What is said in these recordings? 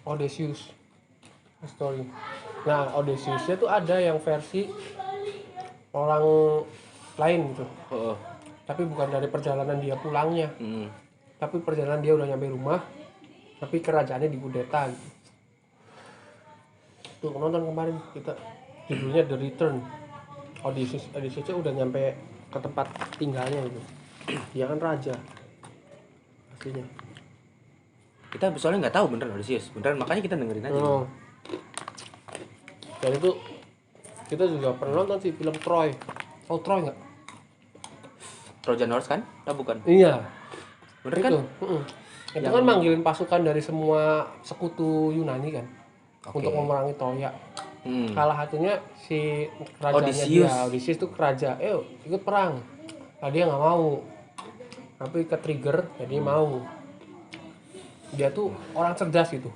Odysseus story. Nah, Odysseusnya tuh ada yang versi orang lain gitu. Tapi bukan dari perjalanan dia pulangnya. Tapi perjalanan dia udah nyampe rumah, tapi kerajaannya dikudeta gitu. Tuh nonton kemarin kita, judulnya The Return. Odysseusnya udah nyampe ke tempat tinggalnya gitu. Dia kan raja aslinya. Kita soalnya nggak tahu beneran Odysseus, beneran makanya kita dengerin aja. Dan itu kita juga pernah nonton sih film Troy. Tahu Troy nggak? Trojan Horse kan? Bukan. Iya. Bener kan? Itu kan manggilin pasukan dari semua sekutu Yunani kan, untuk memerangi Troya. Kalah satunya si rajanya Odysseus tuh raja. Ikut perang. Nah, dia nggak mau. Tapi ke trigger jadi mau. Dia tuh orang cerdas gitu.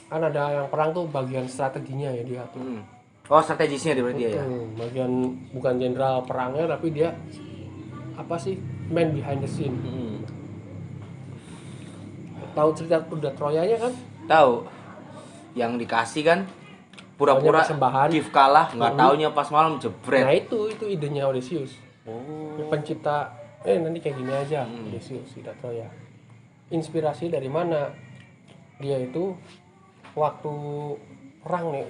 Kan ada yang perang tuh bagian strateginya ya dia tuh. Oh, strategisnya dia ya. Bagian bukan jenderal perangnya tapi dia apa sih, man behind the scene. Tahu cerita kuda Troyanya kan? Tahu. Yang dikasih kan pura-pura Kiev kalah, nggak taunya pas malam jebret. Nah, itu idenya Odysseus. Pencipta nanti kayak gini aja, Odysseus tidak Troya. Inspirasi dari mana? Dia itu waktu perang nih,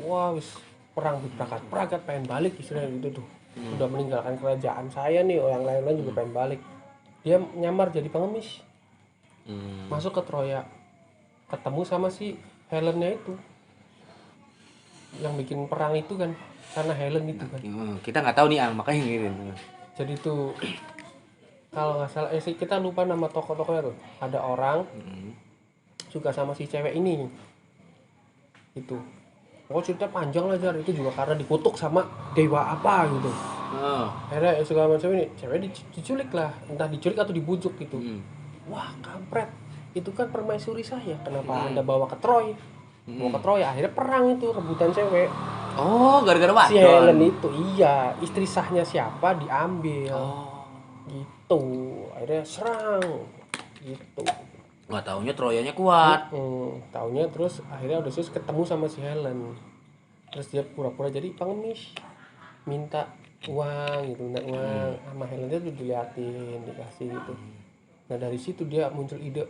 perang berakat pengen balik istilahnya gitu tuh. Udah meninggalkan kerajaan saya nih, yang lain-lain juga pengen balik. Dia nyamar jadi pengemis. Masuk ke Troya. Ketemu sama si Helennya itu. Yang bikin perang itu kan karena Helen itu kan. Kita nggak tahu nih makanya gitu. Jadi tuh kalau nggak salah kita lupa nama tokoh-tokohnya tuh. Ada orang suka sama si cewek ini. Itu. Cerita panjang lah Jar, itu juga karena dikutuk sama dewa apa gitu. Akhirnya suka sama cewek diculik lah, entah diculik atau dibujuk gitu. Wah kampret, itu kan permaisuri saya, kenapa anda bawa ke Troy? Bawa ke Troy, akhirnya perang itu, rebutan cewek. Oh, gara-gara wadon. Si Helen itu, iya, istri sahnya siapa diambil. Gitu, akhirnya serang gitu. Nggak taunya Troyanya kuat. Taunya terus akhirnya Odysseus ketemu sama si Helen. Terus dia pura-pura jadi pengemis, minta uang gitu, sama Helen dia tuh diliatin, dikasih gitu. Nah dari situ dia muncul ide,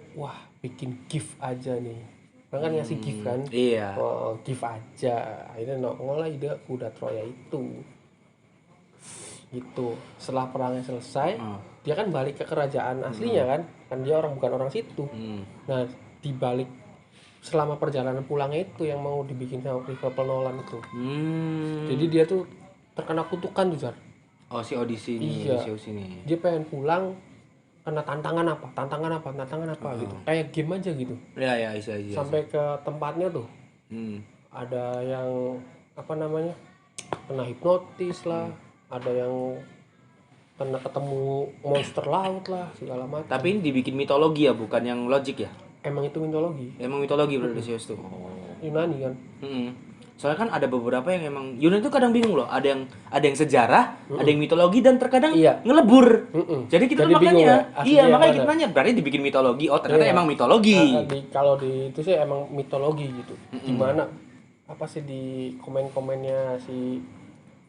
bikin gift aja nih. Kan ngasih gift kan? Iya. Gift aja. Akhirnya ngolah ide kuda Troya itu. Gitu. Setelah perangnya selesai, dia kan balik ke kerajaan aslinya kan? Kan dia bukan orang situ. Nah di balik selama perjalanan pulangnya itu yang mau dibikin sama Christopher Nolan itu. Jadi dia tuh terkena kutukan tuh Jar. Oh si Odyssey ini. Iya. Dia pengen pulang karena tantangan apa gitu. Kayak game aja gitu. Iya. Sampai ke tempatnya tuh. Ada yang kena hipnotis lah. Ada yang kena ketemu monster laut lah segala macam. Tapi ini dibikin mitologi ya, bukan yang logik ya? Emang itu mitologi. Emang mitologi berarti Odysseus tuh. Yunani kan. Soalnya kan ada beberapa yang emang Yunani tuh kadang bingung loh. Ada yang sejarah, ada yang mitologi dan terkadang ngelebur. Jadi kita makanya makanya kita nanya berarti dibikin mitologi. Oh ternyata emang mitologi. Kalau di itu sih emang mitologi gitu. Gimana apa sih di komen-komennya si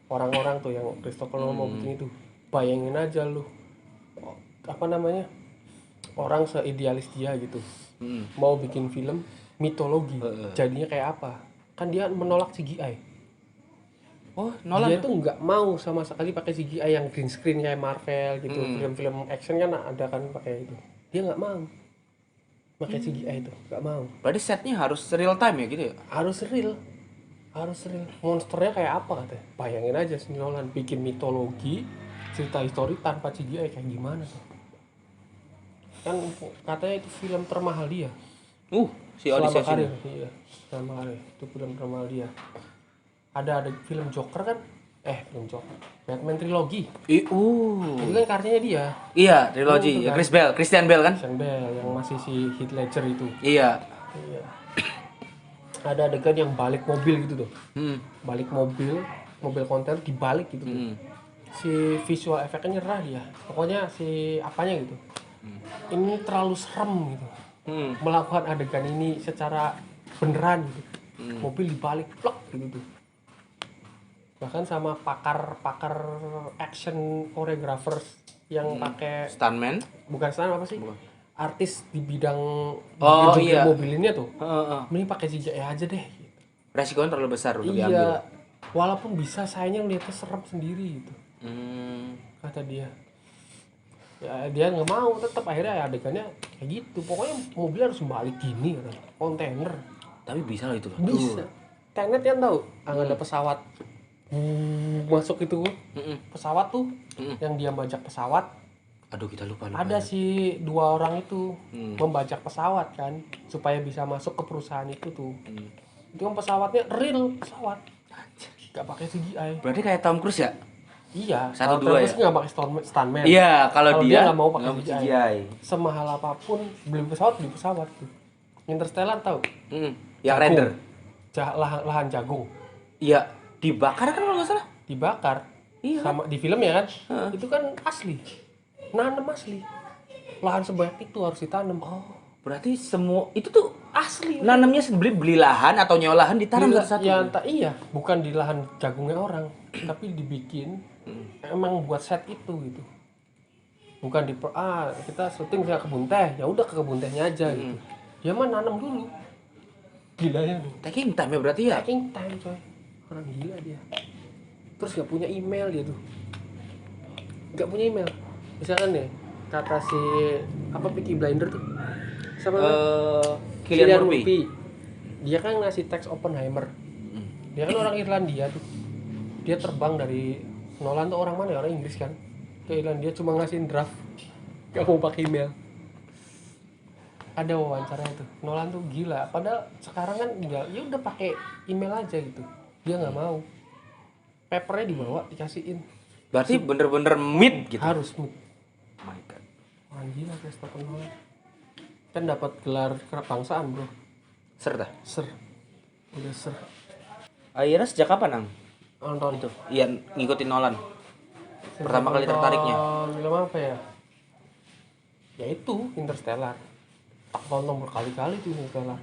orang-orang tuh yang Christopher Nolan mau bikin itu. Bayangin aja lu. Orang seidealis dia gitu. Mau bikin film mitologi. Jadinya kayak apa? Kan dia menolak CGI. Oh, Nolan. Dia tuh nggak mau sama sekali pakai CGI yang green screen kayak Marvel gitu. Film-film action kan ada kan pakai itu. Dia nggak mau pakai CGI itu, nggak mau. Berarti setnya harus real time ya gitu ya? Harus real. Monsternya kayak apa katanya? Bayangin aja si Nolan bikin mitologi, cerita histori tanpa CGI kayak gimana tuh? Kan katanya itu film termahal dia. Si Odysseus ini. Iya, sama kali. Itu film termahal dia. Ada film Joker kan? Film Joker. Batman trilogi. Itu kan karyanya dia. Iya, trilogi. Ya, Christian Bale kan? Christian Bale yang masih si Heath Ledger itu. Iya. Ada adegan yang balik mobil gitu tuh. Balik mobil konten dibalik gitu tuh. Si visual efeknya nyerah dia. Pokoknya si apanya gitu. Ini terlalu serem gitu. Melakukan adegan ini secara beneran gitu. Mobil dibalik plek gitu tuh. Bahkan sama pakar action choreographers yang pakai stuntman, bukan stunt apa sih? Artis di bidang mobil ini tuh. Mending pakai CGI aja deh gitu. Resikonya terlalu besar untuk iya, diambil. Walaupun bisa sayangnya ngeliatnya serem sendiri gitu. Kata dia. Ya dia nggak mau, tetap akhirnya adegannya kayak gitu. Pokoknya mobil harus balik gini kan. Kontainer. Tapi bisa loh itu. Bisa. Tenet kan tahu, ada pesawat masuk itu. Pesawat tuh yang dia bajak pesawat. Aduh, kita lupa. Ada sih 2 orang itu membajak pesawat kan supaya bisa masuk ke perusahaan itu tuh. Itu kan pesawatnya real pesawat, nggak pakai CGI. Berarti kayak Tom Cruise ya? Iya. 1-2 ya. Nggak pakai stuntman. Iya, kalau dia nggak mau pakai CGI. Semahal apapun beli pesawat tuh. Interstellar tahu? Yang render. Lahan jagung. Iya, dibakar kan kalau nggak salah. Dibakar. Iya. Sama di film ya kan? Itu kan asli. Nanam asli. Lahan sebanyak itu harus ditanam. Berarti semua itu tuh asli. Nanamnya beli lahan atau nyewa lahan ditanam satu-satu. Iya, bukan di lahan jagungnya orang, tapi dibikin emang buat set itu gitu. Bukan kita syuting ke kebun teh, ya udah ke kebun tehnya aja gitu. Dia mah nanam dulu. Gilanya tuh. Taking time ya berarti ya? Taking time coy. Orang gila dia. Terus gak punya email dia tuh. Gak punya email. Misalkan nih, kata si Peaky Blinder tuh. Sama Cillian Murphy. Dia kan ngasih teks Oppenheimer. Dia kan orang Irlandia tuh. Dia terbang dari Nolan tuh orang mana ya? Orang Inggris kan. Ke Irlandia cuma ngasihin draft. Gak mau pakai email. Ada wawancara itu. Nolan tuh gila. Padahal sekarang kan ya udah pakai email aja gitu. Dia nggak mau. Papernya dibawa dikasihin. Berarti bener-bener meet gitu. Harus meet. Oh my god. Wah gila Christopher Nolan. Kan dapat gelar kebangsaan bro. Ser. Udah ser. Akhirnya sejak kapan Ang? Nonton Itu. Iya, ngikutin Nolan. Pertama kali tertariknya. Film apa ya? Ya itu Interstellar. Tak tonton berkali-kali tuh Interstellar.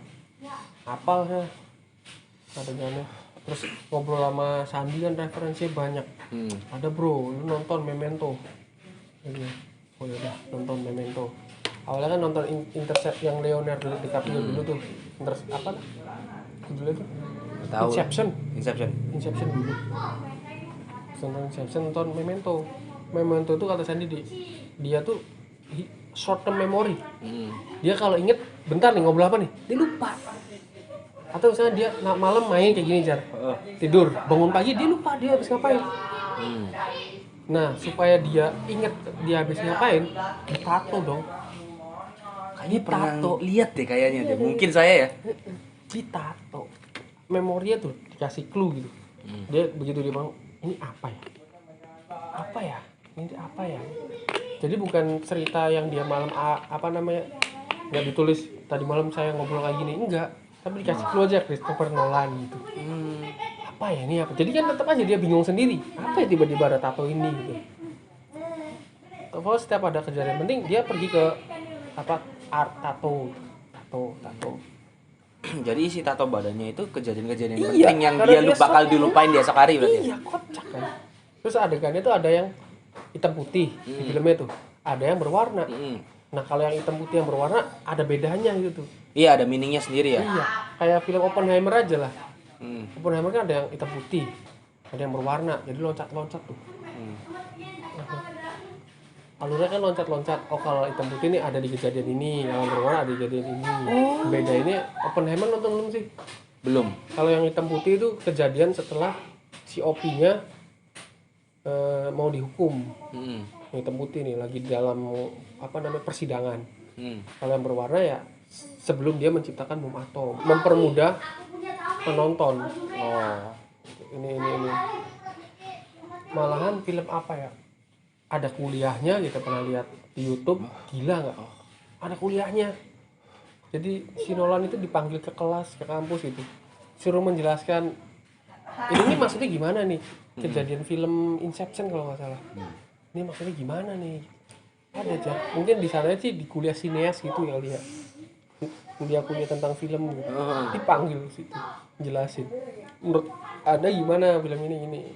Hafal ya. Adegannya. Terus ngobrol sama Sandi kan referensinya banyak. Ada bro, lu nonton Memento. Oh ya udah nonton Memento. Awalnya kan nonton Intercept yang Leonardo DiCaprio dulu tuh. Apa? Judulnya tuh? Tahu. Inception dulu. Nonton Inception, nonton Memento. Memento tuh kata Sandi dia tuh short term memory. Dia kalau inget bentar nih ngobrol apa nih, dia lupa. Atau misalnya dia malam main kayak gini jar, tidur, bangun pagi dia lupa dia habis ngapain. Nah supaya dia inget dia habis ngapain, ditato dong. Kayaknya pernah lihat deh kayaknya deh. Mungkin saya ya. Ditato. Memorinya tuh dikasih clue gitu. Dia begitu dia bangun, ini apa ya? Ini apa ya? Jadi bukan cerita yang dia malam nggak ditulis tadi malam saya ngobrol kayak gini, enggak. Tapi dikasih clue aja Christopher Nolan gitu. Apa ya ini apa? Jadi kan tetap aja dia bingung sendiri. Apa ya tiba-tiba ada tato ini gitu. Kalau setiap ada kejadian penting dia pergi ke art tato. Jadi isi tato badannya itu kejadian-kejadian penting yang dia bakal dilupain di esok hari berarti. Iya, kocak kan. Terus adegannya tuh ada yang hitam putih di filmnya tuh. Ada yang berwarna. Nah, kalau yang hitam putih yang berwarna ada bedanya gitu tuh. Iya, ada meaningnya sendiri ya. Iya, kayak film Oppenheimer aja lah. Oppenheimer kan ada yang hitam putih, ada yang berwarna, jadi loncat-loncat tuh. Alurnya kan loncat-loncat. Oh kalau hitam putih ini ada di kejadian ini, yang berwarna ada di kejadian ini. Beda ini Oppenheimer nonton belum sih? Belum. Kalau yang hitam putih itu kejadian setelah si OP-nya mau dihukum. Yang hitam putih nih lagi dalam persidangan. Kalau yang berwarna ya sebelum dia menciptakan bom atom, mempermudah penonton. Ini malahan film apa ya, ada kuliahnya kita pernah lihat di YouTube. Gila nggak? Ada kuliahnya. Jadi si Nolan itu dipanggil ke kelas, ke kampus itu, suruh menjelaskan ini maksudnya gimana nih, kejadian film Inception kalau nggak salah. Ini maksudnya gimana nih? Ada aja. Mungkin di sana sih di kuliah sineas gitu ya lihat. dia kuliah tentang film gitu. Dipanggil situ jelasin menurut ada gimana film ini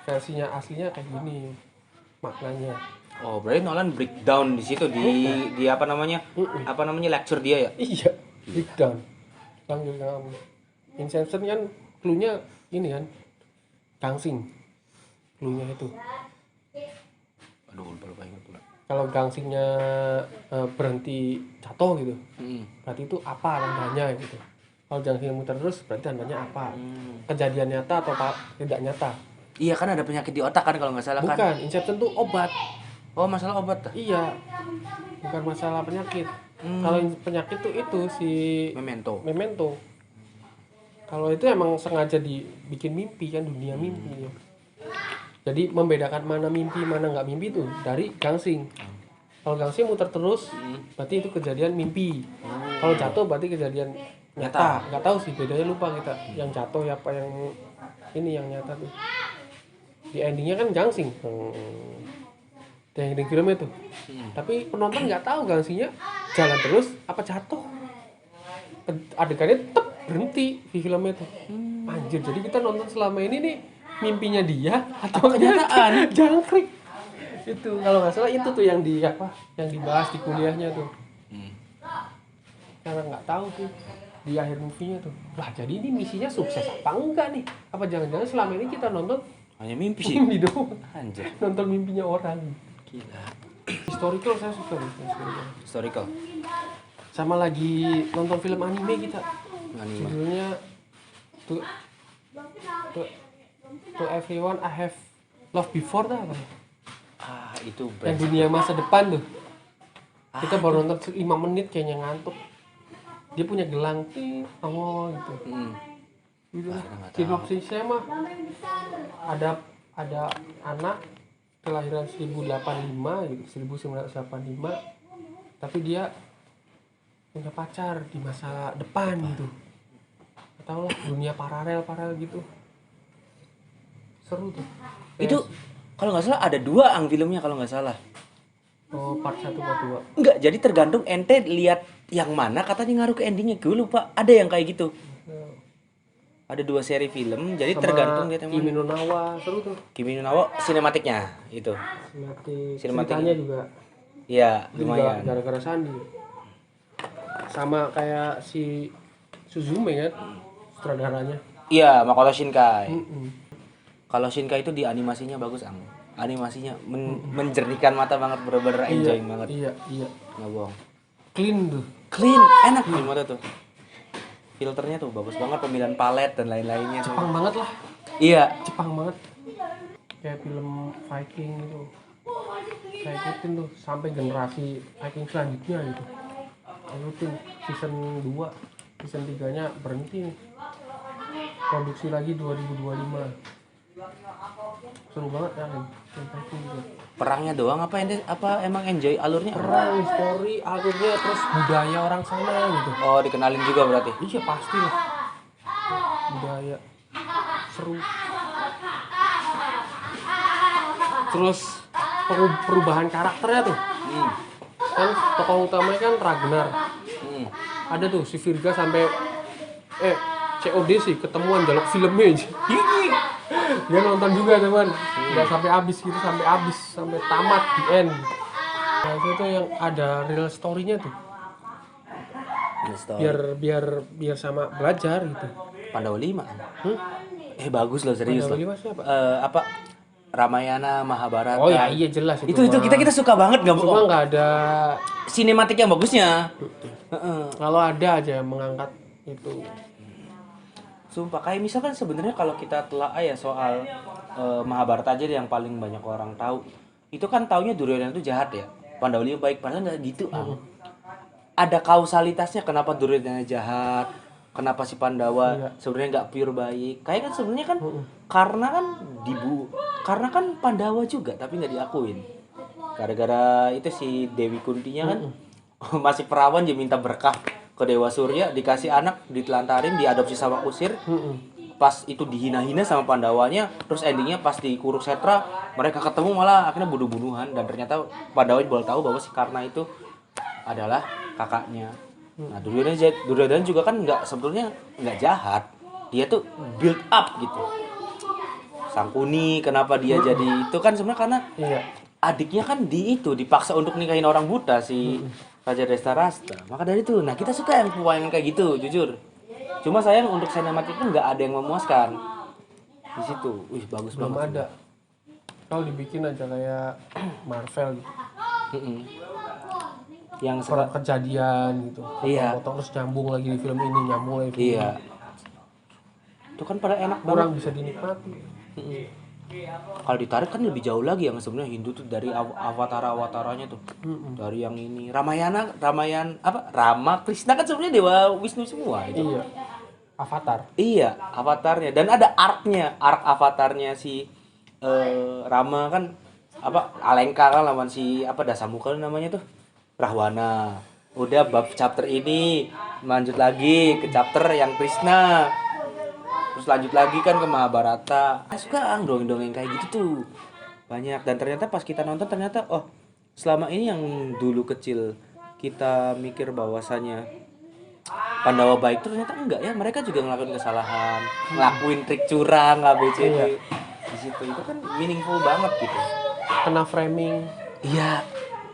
versinya aslinya kayak gini maknanya. Oh, berarti Nolan breakdown di situ di apa namanya lecture dia ya? Iya, breakdown. Panggil kamu. Inception kan clue-nya ini kan gangsing. Clue-nya itu. Aduh, lupa ingat pula. Kalau gangsingnya berhenti jatuh gitu, berarti itu apa tandanya gitu. Kalau gangsingnya muter terus, berarti tandanya apa? Kejadian nyata atau tidak nyata? Iya kan ada penyakit di otak kan kalau nggak salah kan? Bukan, Inception tuh obat. Oh, masalah obat dah? Iya, bukan masalah penyakit. Kalau penyakit tuh itu si Memento. Kalau itu emang sengaja dibikin mimpi kan, dunia mimpi. Jadi membedakan mana mimpi mana nggak mimpi tuh dari gangsing. Kalau gangsing muter terus, berarti itu kejadian mimpi. Kalau jatuh berarti kejadian nyata. Nggak tahu sih bedanya, lupa kita. Yang jatuh ya apa yang ini yang nyata tuh. Di endingnya kan gangsing. Yang ending film itu. Tapi penonton nggak tahu gangsingnya jalan terus apa jatuh. Adegannya tetap berhenti di film itu. Anjir, jadi kita nonton selama ini nih mimpinya dia atau kenyataan jangkrik. Itu kalau nggak salah itu tuh yang dibahas di kuliahnya tuh. Karena nggak tahu tuh di akhir movie-nya tuh. Lah, jadi ini misinya sukses apa enggak nih? Apa jangan-jangan selama ini kita nonton hanya mimpi sih. Mimpi doang. Anjir. Nonton mimpinya orang. Gila. Historical saya suka nih. Historical. Sama lagi nonton film anime kita. Anime. Judulnya To Everyone I Have Loved Before dah apa? Itu yang dunia masa depan tuh. Kita baru nonton 5 menit kayaknya ngantuk. Dia punya gelang gitu. Gitu. Sinopsisnya mah ada anak kelahiran 1085 gitu, 1985. Tapi dia punya pacar di masa depan gitu. Atau lah dunia paralel gitu. Seru tuh. Itu kalau nggak salah ada 2 filmnya kalau nggak salah. Oh, part 1 part 2. Enggak, jadi tergantung ente lihat yang mana katanya ngaruh ke endingnya. Gue lupa, ada yang kayak gitu. Ada 2 seri film, jadi sama tergantung lihat yang mana. Kimi no Nawa, seru tuh. Kimi no Nawa sinematiknya itu. Ceritanya juga. Iya, lumayan. Gara-gara Sandi. Sama kayak si Suzume kan, sutradaranya. Iya, Makoto Shinkai. Kalau Shinkai itu di animasinya bagus, animasinya menjernihkan mata banget, bener-bener enjoying banget. Iya. Nggak bohong. Clean, enak di mata tuh. Filternya tuh bagus banget, pemilihan palet dan lain-lainnya. Jepang banget lah. Iya. Jepang banget. Kayak film Viking gitu. Saya ikutin tuh sampai generasi Viking selanjutnya gitu. Ikutin season 2, season 3-nya berhenti nih. Produksi lagi 2025. Seru banget ya kan. Perangnya doang apa emang enjoy alurnya? Perang, story, alurnya, terus budaya orang sana gitu. Oh, dikenalin juga berarti? Iya pasti lah. Budaya seru. Terus perubahan karakternya tuh. Kan tokoh utamanya kan Ragnar. Ada tuh si Virga sampai COD sih ketemuan jaluk filmnya aja. Dia nonton juga teman, nggak sampai habis gitu, sampai tamat di end. Nah itu yang ada real story-nya tuh. Biar sama belajar gitu. Pandawa 5. Bagus loh, serius loh. Pandawa 5 siapa? Ramayana, Mahabharata. Oh ya iya jelas itu kita suka banget nggak bohong. Cuma nggak ada sinematik yang bagusnya. Kalau ada aja yang mengangkat itu. Sumpah, kayak misalkan sebenarnya kalau kita telah ya soal Mahabharata aja yang paling banyak orang tahu. Itu kan taunya Duryodhana itu jahat ya. Pandawa 5 baik, padahal nggak gitu. Ada kausalitasnya kenapa Duryodhana jahat, kenapa si Pandawa sebenarnya nggak pure baik. Kayak kan sebenarnya kan karena kan Pandawa juga tapi nggak diakuin. Gara-gara itu si Dewi Kuntinya kan masih perawan, dia minta berkah ke Dewa Surya, dikasih anak, ditelantarin, diadopsi sama kusir. Pas itu dihina-hina sama Pandawanya, terus endingnya pas di Kurukshetra mereka ketemu malah akhirnya bunuh-bunuhan, dan ternyata Pandawa baru tahu bahwa si Karna itu adalah kakaknya. Nah, Duryodhana juga kan sebetulnya nggak jahat. Dia tuh build up gitu. Sangkuni kenapa dia jadi itu kan sebenarnya karena adiknya kan dipaksa untuk nikahin orang buta si Raja Drestarasta. Maka dari itu, nah kita suka yang pewayangan kayak gitu, jujur. Cuma sayang untuk sinematiknya nggak ada yang memuaskan di situ. Wih, bagus belum banget. Ada. Kalau dibikin aja kayak Marvel gitu. Yang kejadian gitu. Potong terus nyambung lagi di film ini, nyambung lagi di film ini. Itu kan pada enak kurang bisa dinikmati. Kalau ditarik kan lebih jauh lagi yang sebenarnya Hindu tuh dari avataranya tuh. Dari yang ini Rama Krishna kan sebenarnya dewa Wisnu semua itu. Iya. Avatar. Iya, avatarnya dan ada arc avatarnya si Rama kan Alenka kan lawan si Dasamuka namanya tuh. Rahwana. Udah bab chapter ini lanjut lagi ke chapter yang Krishna. Terus lanjut lagi kan ke Mahabharata. Suka dongeng-dongeng kayak gitu tuh. Banyak dan ternyata pas kita nonton ternyata selama ini yang dulu kecil kita mikir bahwasanya Pandawa baik tuh ternyata enggak ya, mereka juga ngelakuin kesalahan, ngelakuin trik curang ABCD. Di situ itu kan meaningful banget gitu. Kena framing. Iya.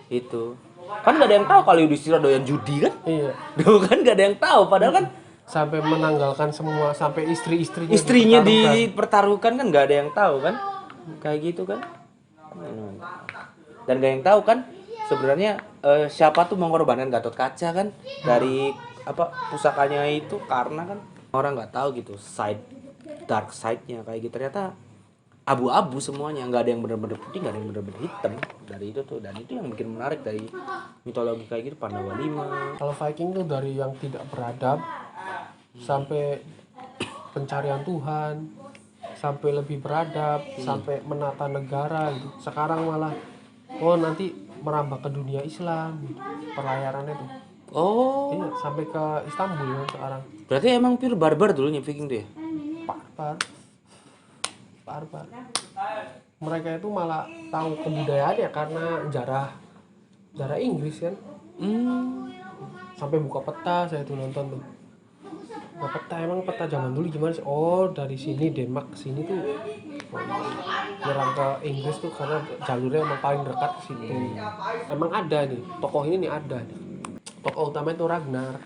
Itu. Kan nggak ada yang tahu kalau Yudhistira doyan judi kan? Iya. Kan nggak ada yang tahu, padahal kan sampai menanggalkan semua, sampai istrinya dipertaruhkan kan nggak ada yang tahu kan? Kayak gitu kan? Dan nggak yang tahu kan sebenarnya siapa tuh mengorbankan Gatot Kaca kan dari pusakanya itu karena kan orang nggak tahu gitu dark side-nya kayak gitu. Ternyata abu-abu semuanya, nggak ada yang benar-benar putih, nggak ada yang benar-benar hitam dari itu tuh. Dan itu yang bikin menarik dari mitologi kayak gitu. Pandawa 5. Kalau Viking tuh dari yang tidak beradab sampai pencarian Tuhan, sampai lebih beradab, sampai menata negara gitu. Sekarang malah nanti merambah ke dunia Islam gitu, pelayarannya tuh. Iya, sampai ke Istanbul ya sekarang. Berarti emang pure barbar dulunya Viking tuh ya? Barbar. Mereka itu malah tahu kebudayaan ya karena jarah Inggris kan. Sampai buka peta saya tuh nonton tuh. Emang peta zaman dulu gimana sih? Dari sini Denmark ke sini tuh nyerang ke Inggris tuh karena jalurnya emang paling dekat ke situ. Emang ada nih, tokoh ini nih ada nih. Tokoh utama itu Ragnar.